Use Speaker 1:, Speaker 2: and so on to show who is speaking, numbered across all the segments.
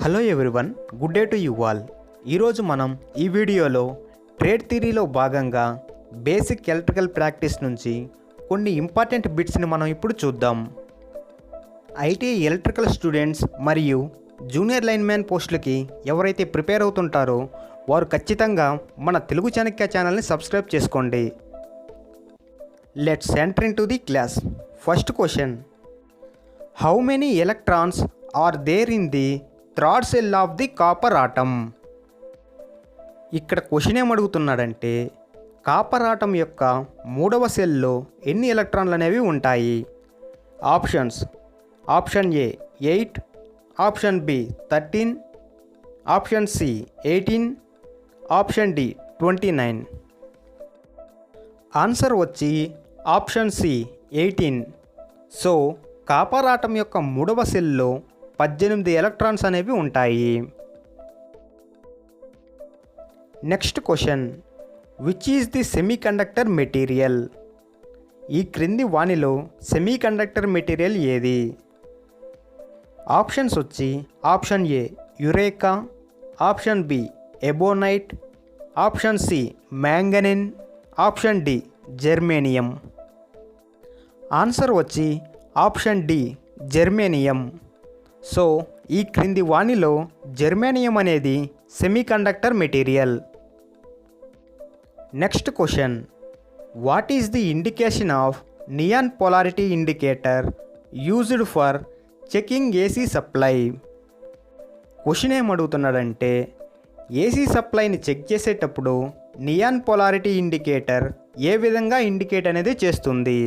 Speaker 1: Hello everyone, good day to you all. ఈరోజు మనం ఈ వీడియోలో ట్రేడ్ థియరీలో భాగంగా బేసిక్ ఎలక్ట్రికల్ ప్రాక్టీస్ నుంచి కొన్ని ఇంపార్టెంట్ బిట్స్ని మనం ఇప్పుడు చూద్దాం. ఐటీఐ ఎలక్ట్రికల్ స్టూడెంట్స్ మరియు జూనియర్ లైన్మ్యాన్ పోస్టులకి ఎవరైతే ప్రిపేర్ అవుతుంటారో వారు ఖచ్చితంగా మన తెలుగు చాణక్య ఛానల్ని సబ్స్క్రైబ్ చేసుకోండి. Let's enter into the class. First question, how many electrons are there in the third cell of the copper atom? ఇక్కడ క్వశ్చన్ ఏమడుగుతున్నాడంటే కాపర్ ఆటం యొక్క మూడవ సెల్లో ఎన్ని ఎలక్ట్రాన్లు అనేవి ఉంటాయి? Options: option A 8, option B 13, option C 18, option D 29. Answer వచ్చి option C 18. So copper atom యొక్క మూడవ సెల్లో 18 ఎలక్ట్రాన్స్ అనేవి ఉంటాయి. Next question, which is the semiconductor material? ఈ క్రింది వానిలో సెమీకండక్టర్ మెటీరియల్ ఏది? ఆప్షన్స్ వచ్చి option A eureka, option B ebonite, option C manganin, option D germanium. Answer వచ్చి ఆప్షన్ డి జెర్మేనియం. సో ఈ క్రింది వానిలో జెర్మేనియం అనేది semiconductor material. Next question, what is the indication of neon polarity indicator used for checking AC supply? Question ఏమడుగుతున్నాడంటే AC సప్లైని check చేసేటప్పుడు neon polarity indicator ఏ విధంగా ఇండికేట్ అనేది చేస్తుంది?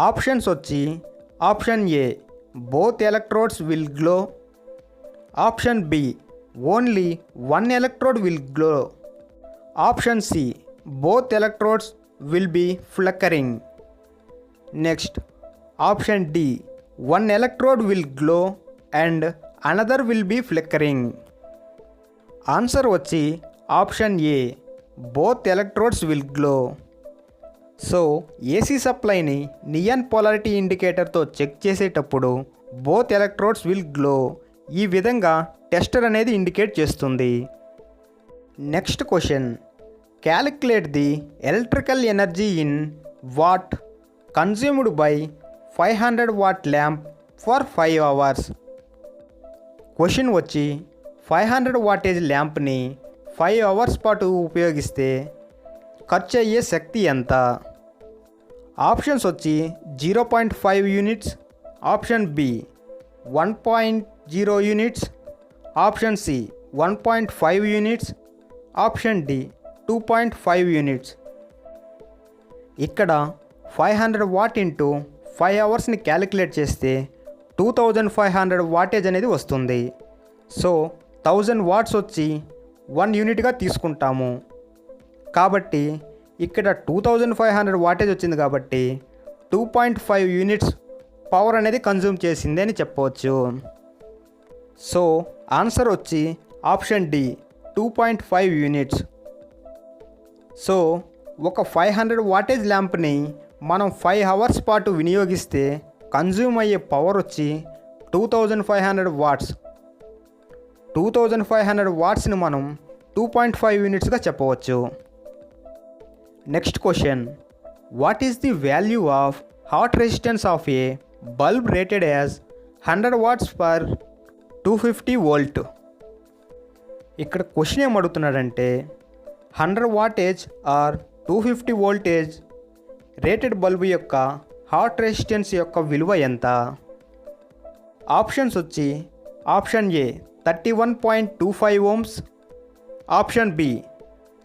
Speaker 1: ఆప్షన్స్ వచ్చి option A both electrodes will glow, option B only one electrode will glow, option C both electrodes will be flickering, next option D one electrode will glow and another will be flickering. Answer వచ్చి option A both electrodes will glow. So AC సప్లైని neon polarity ఇండికేటర్తో check చేసేటప్పుడు both electrodes will glow, ఈ విధంగా tester అనేది indicate చేస్తుంది. Next question, calculate the electrical energy in watt consumed by 500 watt lamp for 5 hours. Question వచ్చి 500 wattage ల్యాంప్ని 5 hours పాటు ఉపయోగిస్తే ఖర్చు అయ్యే శక్తి ఎంత? ఆప్షన్స్ వచ్చి 0.5 units, option B 1.0 units, option C 1.5 units, option D 2.5 units. ఇక్కడ 500 వాట్ ఇంటూ 5 అవర్స్ని క్యాలిక్యులేట్ చేస్తే 2500 wattage అనేది వస్తుంది. సో 1000 వాట్స్ వచ్చి 1 యూనిట్గా తీసుకుంటాము. కాబట్టి ఇక్కడ 2500 వాటేజ్ వచ్చింది కాబట్టి 2.5 యూనిట్స్ పవర్ అనేది కన్జ్యూమ్ చేసింది అని చెప్పవచ్చు. సో ఆన్సర్ వచ్చి ఆప్షన్ డి 2.5 యూనిట్స్. సో ఒక 500 వాటేజ్ ల్యాంప్ని మనం 5 అవర్స్ పాటు వినియోగిస్తే కన్జ్యూమ్ అయ్యే పవర్ వచ్చి 2500 వాట్స్. 2500 వాట్స్ని మనం 2.5 యూనిట్స్గా చెప్పవచ్చు. Next question, what is the value of hot resistance of a bulb rated as 100 watts per 250 volt? ఇక్కడ క్వశ్చన్ ఏమడుగుతున్నాడంటే 100 wattage or 250 voltage rated bulb యొక్క హాట్ రెసిస్టెన్స్ యొక్క విలువ ఎంత? ఆప్షన్స్ వచ్చి option A 31.25 ohms, option B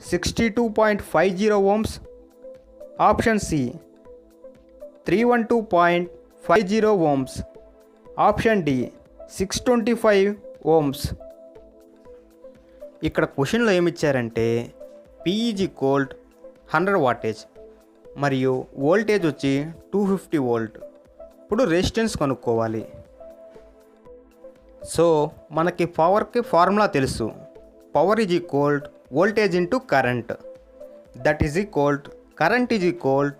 Speaker 1: 62.50 ohms, option C 312.50 ohms, option D 625 ohms. ఇక్కడ క్వశ్చన్లో ఏమిచ్చారంటే P ఈజ్ ఈక్వల్ 100 వాటేజ్ మరియు వోల్టేజ్ వచ్చి 250 వోల్ట్. ఇప్పుడు రెసిస్టెన్స్ కనుక్కోవాలి. సో మనకి పవర్కి ఫార్ములా తెలుసు, power is equal voltage into current, that is equal current is equal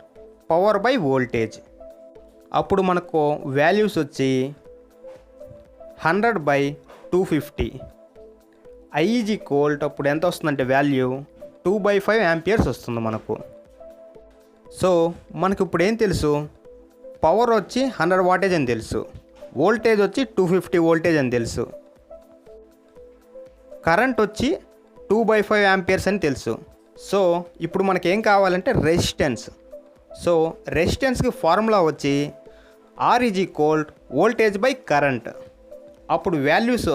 Speaker 1: power by voltage. అప్పుడు మనకు వాల్యూస్ వచ్చి 100/250. I ఈజ్ ఈక్వల్ టు అప్పుడు ఎంత వస్తుందంటే వాల్యూ 2/5 యాంపియర్స్ వస్తుంది మనకు. సో మనకు ఇప్పుడు ఏం తెలుసు, పవర్ వచ్చి 100 వాటేజ్ అని తెలుసు, వోల్టేజ్ వచ్చి 250 వోల్టేజ్ అని తెలుసు, కరెంట్ వచ్చి 2/5 యాంపియర్స్ అని తెలుసు. సో ఇప్పుడు మనకేం కావాలంటే రెసిస్టెన్స్. సో రెసిస్టెన్స్కి ఫార్ములా వచ్చి R is equal voltage by current. అప్పుడు వాల్యూస్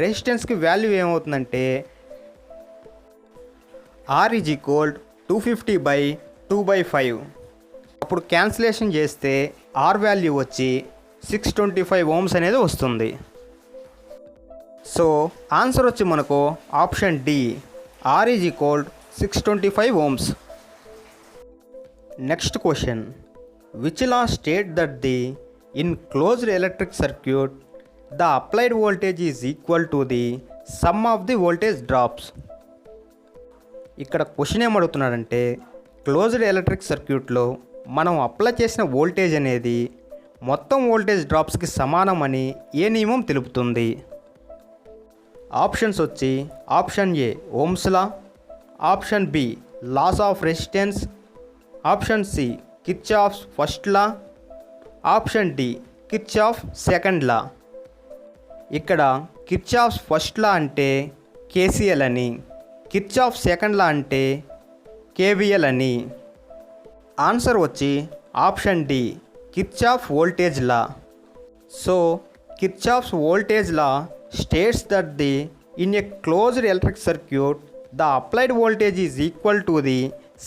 Speaker 1: రెసిస్టెన్స్కి వాల్యూ ఏమవుతుందంటే R ఈజ్ ఈక్వల్ 250/2/5. అప్పుడు క్యాన్సిలేషన్ చేస్తే R వాల్యూ వచ్చి 625 ohms అనేది వస్తుంది. సో ఆన్సర్ వచ్చి మనకు option D, R is equal 625 ohms. Next question, which law state that the in closed electric circuit the applied voltage is equal to the sum of the voltage drops. ఇక్కడ question ఏమడుగుతున్నాడంటే closed electric సర్క్యూట్లో మనం apply చేసిన voltage అనేది మొత్తం voltage డ్రాప్స్కి సమానమని ఏ నియమం తెలుపుతుంది. ఆప్షన్స్ వచ్చి option A Ohm's law, option B laws of resistance, option C Kirchhoff's first law, option D Kirchhoff second law. ఇక్కడ కిర్చాఫ్స్ ఫస్ట్ లా అంటే కేసీఎల్ అని, కిర్చాఫ్ సెకండ్ లా అంటే కేవీఎల్ అని. ఆన్సర్ వచ్చి option D Kirchhoff voltage law. So Kirchhoff's voltage law states that the in a closed electric circuit the applied voltage is equal to the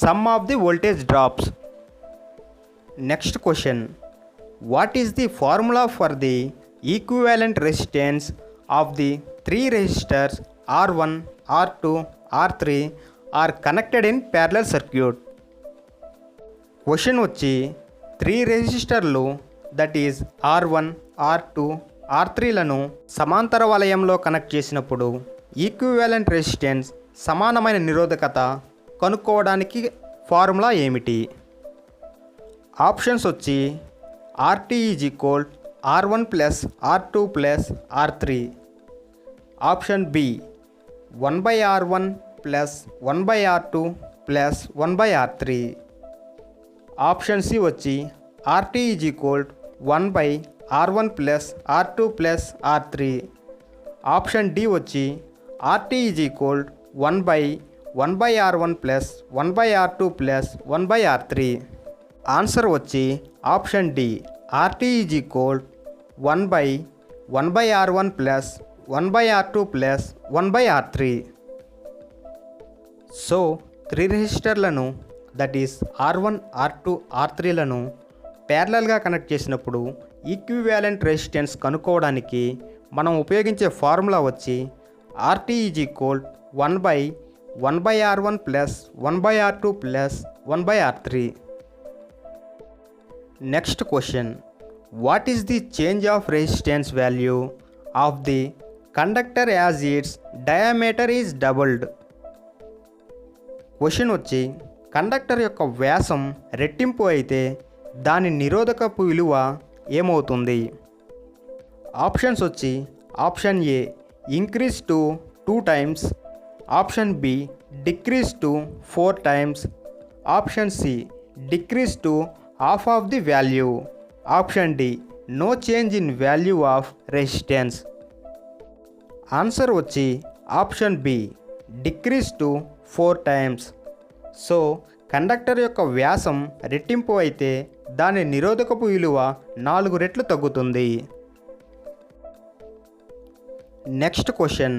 Speaker 1: sum of the voltage drops. Next question, what is the formula for the equivalent resistance of the 3 resistors R1, R2, R3 are connected in parallel circuit. Question వచ్చి 3 రెసిస్టర్లు that is R1, R2, R3లను సమాంతర వలయంలో connect చేసినప్పుడు equivalent resistance సమానమైన నిరోధకత కనుక్కోవడానికి formula ఏమిటి. Options వచ్చి RT is equal R1 plus R2 plus R3, option B 1/R1 plus 1/R2 plus 1/R3, option C వచ్చి RT is equal 1/R1 plus R2 plus R3, option D వచ్చి RT is equal 1/1/R1 plus 1/R2 plus 1/R3. Answer వచ్చి option D, RT is equal 1/1/R1 plus 1/R2 plus 1/R3. So 3 రెసిస్టర్లను that is R1, R2, R3లను ప్యారలల్గా connect చేసినప్పుడు equivalent resistance కనుక్కోవడానికి మనం ఉపయోగించే formula వచ్చి RT is equal 1/1/R1 plus 1/R2 plus 1/R3. Next question, what is the change of resistance value of the conductor as it's diameter is doubled. Question వచ్చి conductor యొక్క వ్యాసం రెట్టింపు అయితే దాని నిరోధకపు విలువ ఏమవుతుంది. ఆప్షన్స్ వచ్చి option A increase to 2 times, option B decrease to 4 times, option C decrease to half of the value, option D no change in value of resistance. Answer వచ్చి option B decrease to 4 times. So conductor యొక్క వ్యాసం రెట్టింపు అయితే దాని నిరోధకపు విలువ 4 రెట్లు తగ్గుతుంది. Next question,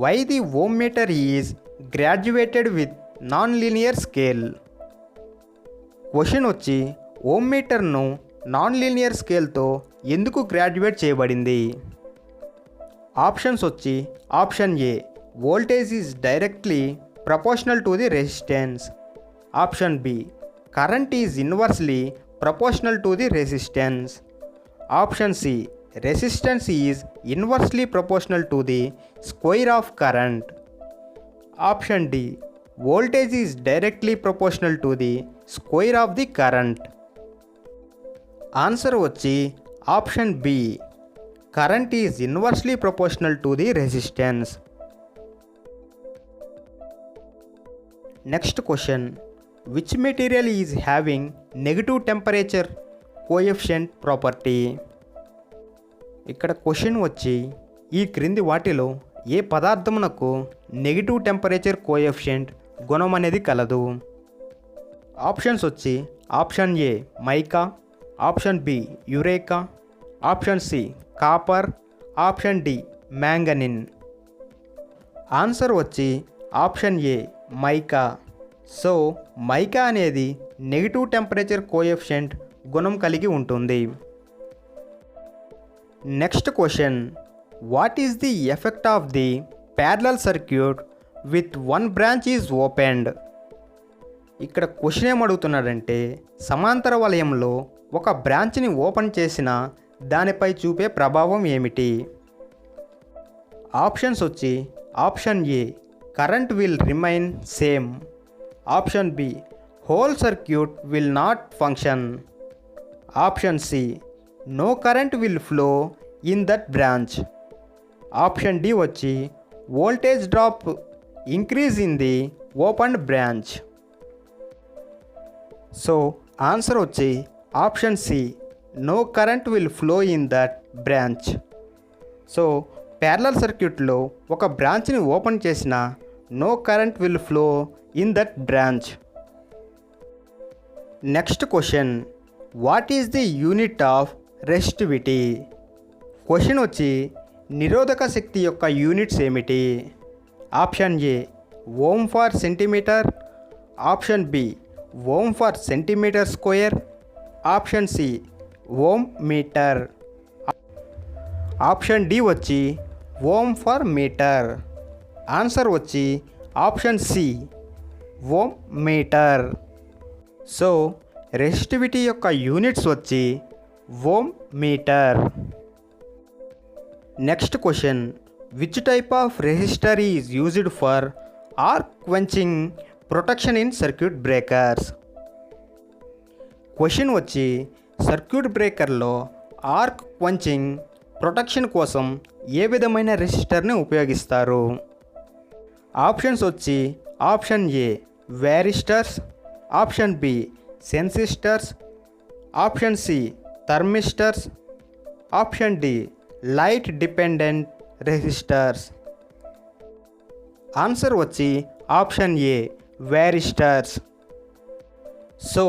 Speaker 1: why the ohm meter is graduated with non linear scale. Question వచ్చి ఓమ్ మీటర్ను నాన్ లీనియర్ స్కేల్తో ఎందుకు గ్రాడ్యుయేట్ చేయబడింది. ఆప్షన్స్ వచ్చి option A voltage is directly proportional to the resistance, option B current is inversely proportional to the resistance, option C resistance is inversely proportional to the square of current, option D voltage is directly proportional to the square of the current. Answer వచ్చి option B current is inversely proportional to the resistance. Next question. Which material is having negative temperature coefficient property? ఇక్కడ question వచ్చి ఈ క్రింది వాటిలో ఏ పదార్థమునకు negative temperature coefficient గుణం అనేది కలదు? ఆప్షన్స్ వచ్చి option A mica, option B eureka, option C copper, option D manganin. Answer వచ్చి option A mica. So mica అనేది నెగిటివ్ టెంపరేచర్ కోఎఫిషియంట్ గుణం కలిగి ఉంటుంది. Next question. What is the effect of the parallel circuit with one branch is opened? ఇక్కడ question ఏమడుగుతున్నాడంటే సమాంతర వలయంలో ఒక బ్రాంచ్ని ఓపెన్ చేసిన దానిపై చూపే ప్రభావం ఏమిటి? ఆప్షన్స్ వచ్చి option A current will remain same, option B whole circuit will not function, option C no current will flow in that branch, option D వచ్చి voltage drop increase in the opened branch. So answer వచ్చి option C no current will flow in that branch. So parallel సర్క్యూట్లో ఒక బ్రాంచ్ని open చేసిన no current will flow in that branch. Next question. What is the unit of resistivity? Question వచ్చి నిరోధక శక్తి యొక్క units ఏమిటి? Option A ohm per centimetre, option B ohm per centimetre square, option C ohm metre, option D వచ్చి ohm per metre. Answer వచ్చి option C ohm metre. So resistivity యొక్క units వచ్చి ohm metre. Next question. Which type of resistor is used for arc quenching protection in circuit breakers? Question వచ్చి circuit బ్రేకర్లో arc quenching protection కోసం ఏ విధమైన రెసిస్టర్ని ఉపయోగిస్తారు? ఆప్షన్స్ వచ్చి option A varistors, option B sensistors, option C thermistors, option D light dependent resistors. Answer వచ్చి option A varistors. So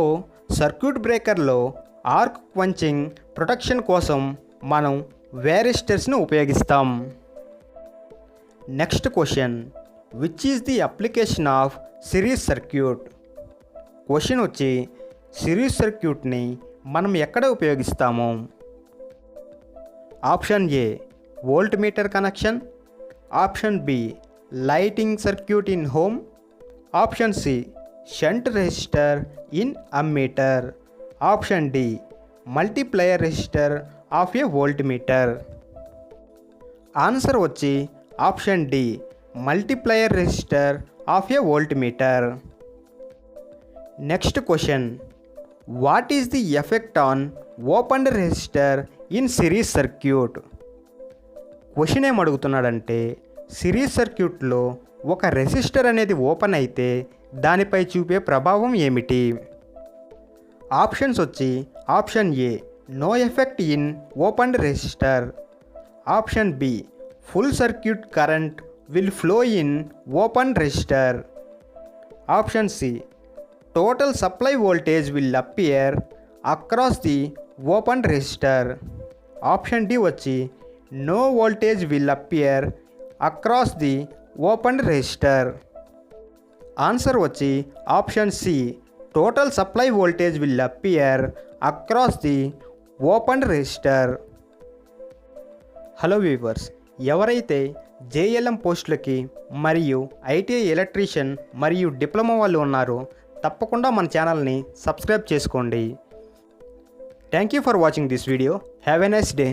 Speaker 1: circuit బ్రేకర్లో ఆర్క్ క్వెంచింగ్ ప్రొటెక్షన్ కోసం మనం వ్యారిస్టర్స్ని ఉపయోగిస్తాం. Next question. Which is the application of series circuit? Question వచ్చి series సర్క్యూట్ని మనం ఎక్కడ ఉపయోగిస్తాము? Option A volt meter connection, option B lighting circuit in home, option C shunt resistor in ammeter, option D multiplier resistor of a volt metre. Answer వచ్చి option D multiplier resistor of a volt meter. Next question. What is the effect on opened resistor in series circuit? Question ఏమడుగుతున్నాడంటే series సర్క్యూట్లో ఒక resistor అనేది open అయితే దానిపై చూపే ప్రభావం ఏమిటి? ఆప్షన్స్ వచ్చి option A no effect in opened resistor, option B full circuit current will flow in open resistor, option C total supply voltage will appear across the open resistor, option D వచ్చి no voltage will appear across the open resistor. Answer వచ్చి option C total supply voltage will appear across the open resistor. Hello viewers, ఎవరైతే JLM పోస్టులకి మరియు ITI electrician మరియు diploma వాళ్ళు ఉన్నారో తప్పకుండా మన ఛానల్ని సబ్స్క్రైబ్ చేసుకోండి. Thank you for watching this video. Have a nice day.